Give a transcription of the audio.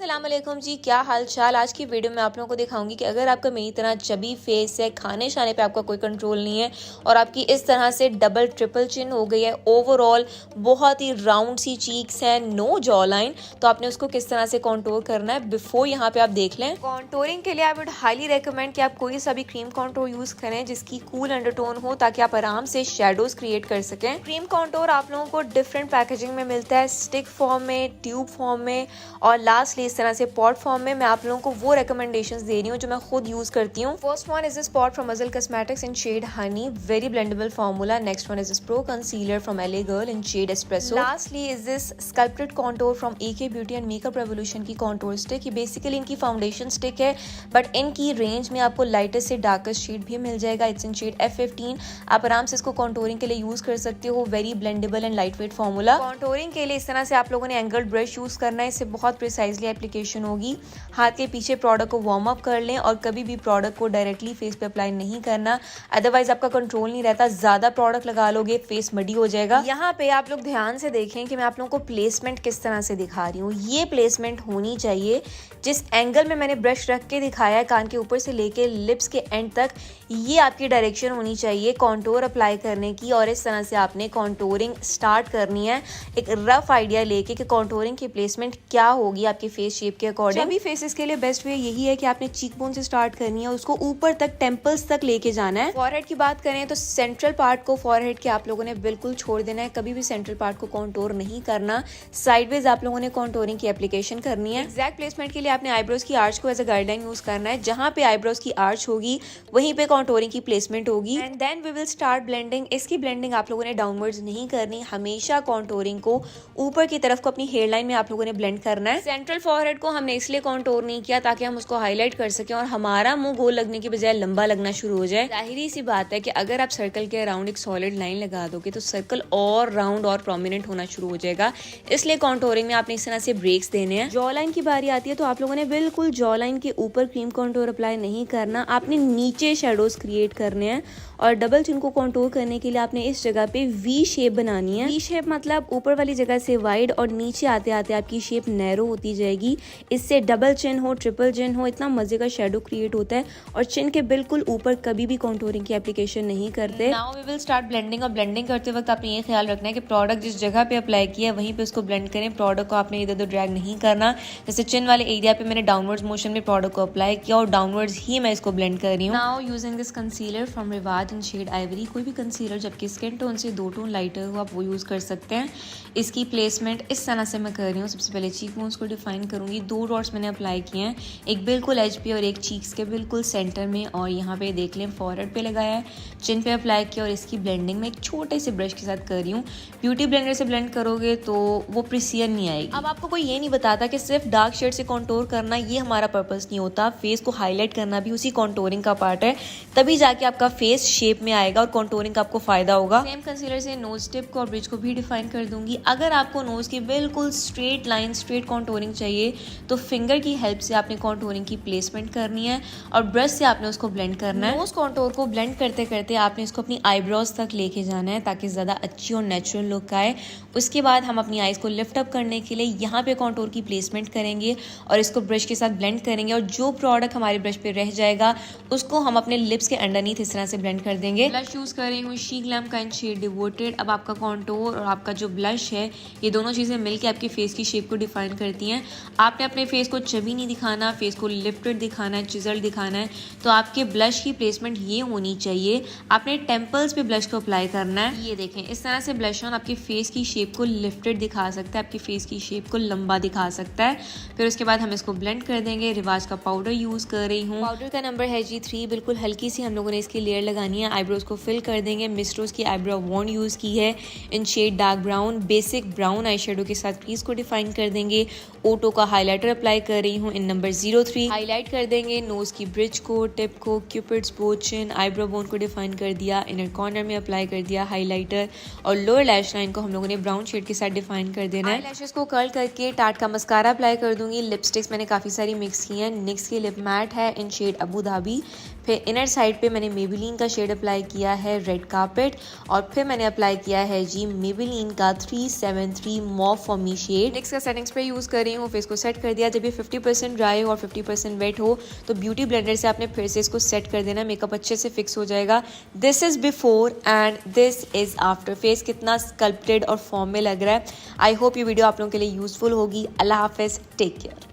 अस्सलाम वालेकुम जी, क्या हाल चाल। आज की वीडियो में आप लोगों को दिखाऊंगी कि अगर आपका मेरी तरह चबी फेस है, खाने शाने पे आपका कोई कंट्रोल नहीं है और आपकी इस तरह से डबल ट्रिपल चिन हो गई है, ओवरऑल बहुत ही राउंड सी चीक्स हैं, नो जॉ लाइन, तो आपने उसको किस तरह से कॉन्टोर करना है बिफोर यहाँ पे आप देख लें। कॉन्टोरिंग के लिए आई वुड हाईली रेकमेंड कि आप कोई सा भी क्रीम कॉन्टोर यूज करें जिसकी कूल अंडरटोन हो, ताकि आप आराम से शेडोज क्रिएट कर सकें। क्रीम कॉन्टोर आप लोगों को डिफरेंट पैकेजिंग में मिलता है, स्टिक फॉर्म में, ट्यूब फॉर्म में और लास्टली इस तरह से पॉट फॉर्म में। मैं आप लोगों को वो रिकमेंडेशंस दे रही हूँ जो मैं खुद यूज करती हूँ। First one is this pot from Azal cosmetics in shade honey, very blendable formula. Next one is this pro concealer from LA girl in shade espresso. Lastly is this sculpted contour from AK beauty and makeup revolution की contour stick. ये basically इनकी foundation stick है, but इनकी range में आपको lightest से darkest shade भी मिल जाएगा। It's in shade F15। आप आराम से इसको कॉन्टोरिंग के लिए यूज कर सकते हो। Very blendable and light weight formula. Contouring के लिए इस तरह से आप लोगों ने एंगल्ड ब्रश यूज करना है, इससे बहुत प्रिसाइजली एप्लीकेशन होगी। हाथ के पीछे प्रोडक्ट को वार्म अप कर लें और कभी भी प्रोडक्ट को डायरेक्टली फेस पे अप्लाई नहीं करना, अदरवाइज आपका कंट्रोल नहीं रहता। ज्यादा प्रोडक्ट लगा लोगे फेस मडी हो जाएगा। यहाँ पे आप लोग ध्यान से देखें कि मैं आप लोगों को प्लेसमेंट किस तरह से दिखा रही हूँ। ये प्लेसमेंट होनी चाहिए जिस एंगल में मैंने ब्रश रख के दिखाया है, कान के ऊपर से लेके लिप्स के एंड तक, ये आपकी डायरेक्शन होनी चाहिए कॉन्टोर अप्लाई करने की। और इस तरह से आपने कॉन्टोरिंग स्टार्ट करनी है, एक रफ आइडिया लेके कि कॉन्टोरिंग की प्लेसमेंट क्या होगी आपके फेस शेप के अकॉर्डिंग। सभी फेसेस के लिए बेस्ट वे यही है कि आपने चीक बोन से स्टार्ट करनी है, उसको ऊपर तक टेम्पल्स तक लेके जाना है। फॉरहेड की बात करें तो सेंट्रल पार्ट को फॉरहेड के आप लोगों ने बिल्कुल छोड़ देना है, कभी भी सेंट्रल पार्ट को कॉन्टोर नहीं करना। साइडवेज आप लोगों ने कॉन्टोरिंग की एप्लीकेशन करनी है। एग्जैक्ट प्लेसमेंट के लिए आपने आईब्रोज की आर्च को एज अ गाइडलाइन यूज करना है। जहां पे आईब्रोज की आर्च होगी वहीं पे कॉन्टोरिंग की प्लेसमेंट होगी। And then we will start blending. इसकी ब्लेंडिंग आप लोगों ने डाउनवर्ड्स नहीं करनी, हमेशा कॉन्टोरिंग को ऊपर की तरफ को अपनी हेयर लाइन में आप लोगों ने ब्लेंड करना है। सेंट्रल फॉरहेड को हमने इसलिए कॉन्टोर नहीं किया ताकि हम उसको हाईलाइट कर सकें और हमारा मुंह गोल लगने की बजाय लंबा लगना शुरू हो जाए। जाहिर सी बात है कि अगर आप सर्कल के अराउंड एक सॉलिड लाइन लगा दोगे तो सर्कल और राउंड और प्रोमिनेंट होना शुरू हो जाएगा। इसलिए कॉन्टोरिंग में आपने इस तरह से ब्रेक्स देने हैं। जॉ लाइन की बारी आती है तो आप लोगों ने बिल्कुल जॉ लाइन के ऊपर क्रीम कॉन्टोर अप्लाई नहीं करना, आपने नीचे शेडोज क्रिएट करने हैं। और डबल चिन को कॉन्टोर करने के लिए आपने इस जगह पे वी शेप बनानी है। वी शेप मतलब ऊपर वाली जगह से वाइड और नीचे आते आते आपकी शेप नैरो होती जाएगी। इससे डबल चिन हो, ट्रिपल चिन हो, इतना मजे का शेडो क्रिएट होता है। और चिन के बिल्कुल ऊपर कभी भी कॉन्टोरिंग की एप्लीकेशन नहीं करते। Now we will start blending. और ब्लेंडिंग करते वक्त आपने ये ख्याल रखना है कि प्रोडक्ट जिस जगह पे अप्लाई किया है वहीं पे उसको ब्लेंड करें। प्रोडक्ट को आपने इधर उधर ड्रैग नहीं करना। जैसे चिन वाले एरिया पे मैंने डाउनवर्ड्स मोशन में प्रोडक्ट को अप्लाई किया और डाउनवर्ड्स ही मैं इसको ब्लेंड कर रही हूँ। Now using this concealer from रिवाज इन शेड आइवरी। कोई भी कंसीलर जबकि स्किन टोन से 2 टोन लाइटर हो आप वो यूज कर सकते हैं। इसकी प्लेसमेंट इस तरह से मैं कर रही हूँ। सबसे पहले चीक बोन्स को डिफाइन करूंगी। 2 डॉट्स मैंने अप्लाई किए हैं, एक बिल्कुल एज पे और एक चीक्स के बिल्कुल सेंटर में। और यहाँ पे देख लें फॉरहेड पे लगाया है, चिन पे अप्लाई किया और इसकी ब्लेंडिंग में एक छोटे से ब्रश के साथ कर रही हूँ। ब्यूटी ब्लेंडर से ब्लेंड करोगे तो वो प्रिसियन नहीं आएगी। अब आपको कोई ये नहीं बताता कि सिर्फ डार्क शेड से कॉन्टोर करना ये हमारा पर्पस नहीं होता। फेस को हाईलाइट करना भी उसी कॉन्टोरिंग का पार्ट है, तभी जाके आपका फेस शेप में आएगा और कॉन्टोरिंग का आपको फायदा होगा। सेम कंसीलर से नोज टिप को और ब्रिज को भी डिफाइन कर दूंगी। अगर आपको नोज की बिल्कुल स्ट्रेट लाइन, स्ट्रेट कॉन्टोरिंग चाहिए तो फिंगर की हेल्प से आपने कॉन्टोरिंग की प्लेसमेंट करनी है और ब्रश से आपने उसको ब्लेंड करना है। नोज कॉन्टोर को ब्लेंड करते करते आपने इसको अपनी आईब्रोज तक लेके जाना है ताकि ज्यादा अच्छी और नेचुरल लुक आए। उसके बाद हम अपनी आईज को लिफ्ट अप करने के लिए यहाँ पे कॉन्टोर की प्लेसमेंट करेंगे और इसको ब्रश के साथ ब्लेंड करेंगे। और जो प्रोडक्ट हमारे ब्रश पे रह जाएगा उसको हम अपने लिप्स के अंडरनीथ इस तरह से ब्लेंड कर देंगे। ब्लश यूज कर रही हूँ शी ग्लैम का इन शेड डिवोटेड। अब आपका कॉन्टोर और आपका जो ब्लश है ये दोनों चीजें मिलकर आपके फेस की शेप को डिफाइन करती हैं। आपने अपने फेस को चबी नहीं दिखाना, फेस को लिफ्टेड दिखाना है, चिजल्ड दिखाना है। तो आपके ब्लश की प्लेसमेंट ये होनी चाहिए। आपने टेम्पल्स पे ब्लश को अप्लाई करना है। ये देखें इस तरह से ब्लश ऑन आपके फेस की शेप को लिफ्टेड दिखा सकता है, आपकी फेस की शेप को लंबा दिखा सकता है। फिर उसके बाद हम इसको ब्लेंड कर देंगे। रिवाज का पाउडर यूज कर रही हूँ। पाउडर का नंबर है G3। बिल्कुल हल्की सी हम लोगों ने इसकी लेयर लगानी है। आईब्रोज को फिल कर देंगे। मिस रोज की आईब्रो वॉन्ड यूज की है in shade dark brown. Basic brown eye shadow के साथ क्रीज को डिफाइन कर देंगे। ओटो का हाइलाइटर अप्लाई कर रही हूँ इन नंबर 03। हाईलाइट कर देंगे नोज की ब्रिज को, टिप को, क्यूपिड्स बो, चिन, आईब्रो बोन को डिफाइन कर दिया। इनर कॉर्नर में अप्लाई कर दिया हाइलाइटर और लोअर लैश लाइन को हम लोगों ने ब्राउन शेड के साथ डिफाइन कर देना है। लैशेस को कर्ल करके टाट का मस्कारा अप्लाई कर दूंगी। लिपस्टिक्स मैंने काफी सारी मिक्स की हैं। निक्स की लिप मैट है इन शेड अबू धाबी। फिर इनर साइड पे मैंने मेबेलिन का शेड अप्लाई किया है रेड कार्पेट और फिर मैंने अप्लाई किया है जी मेबेलिन का 373 mauve for me shade. Next का सेटिंग स्प्रे यूज़ कर रही हूँ, फेस को सेट कर दिया। जब ये 50% ड्राई हो और 50% वेट हो तो ब्यूटी ब्लेंडर से आपने फिर से इसको सेट कर देना, मेकअप अच्छे से फिक्स हो जाएगा। This is before and this is after. Face कितना स्कल्प्टेड और फॉर्म में लग रहा है। आई होप ये वीडियो आप लोगों के लिए यूजफुल होगी। अल्लाह हाफिज़, टेक केयर।